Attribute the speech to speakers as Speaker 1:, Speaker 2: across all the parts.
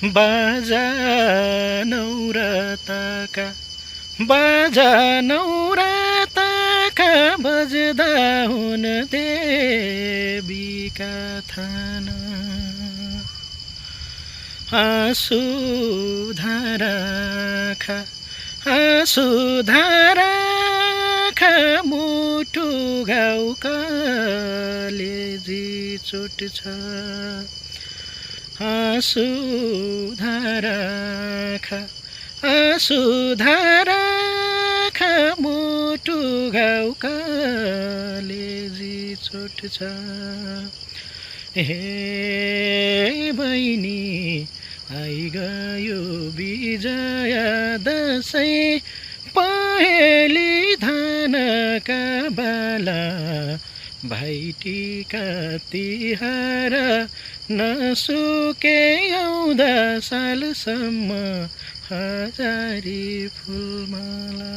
Speaker 1: बाजा नौरताका बाजा नौरताका बज्दा हुन देवीका थान आँसु धाराखा मुटु घाउ कलेजी चोट छ आँसु धाराखा मुटु घाउ कलेजी चोट छ हे बहिनी आइगयो विजया दशैँ पहेली धानका बाला भाइटीका तिहार नसुके आउँदा सालसम्म हजारी फुलमाला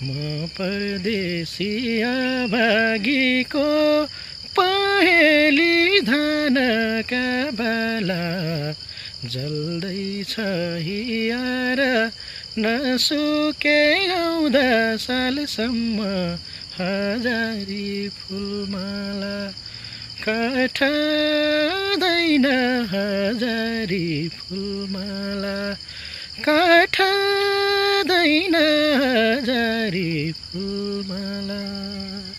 Speaker 1: म परदेशिया भागीको पहेली धानका बाला जल्दैछ हियार नसुके आउँदा सालसम्म हजारी फुलमाला काट्दैन हजारी फुलमाला काट्दैन हजारी फुलमाला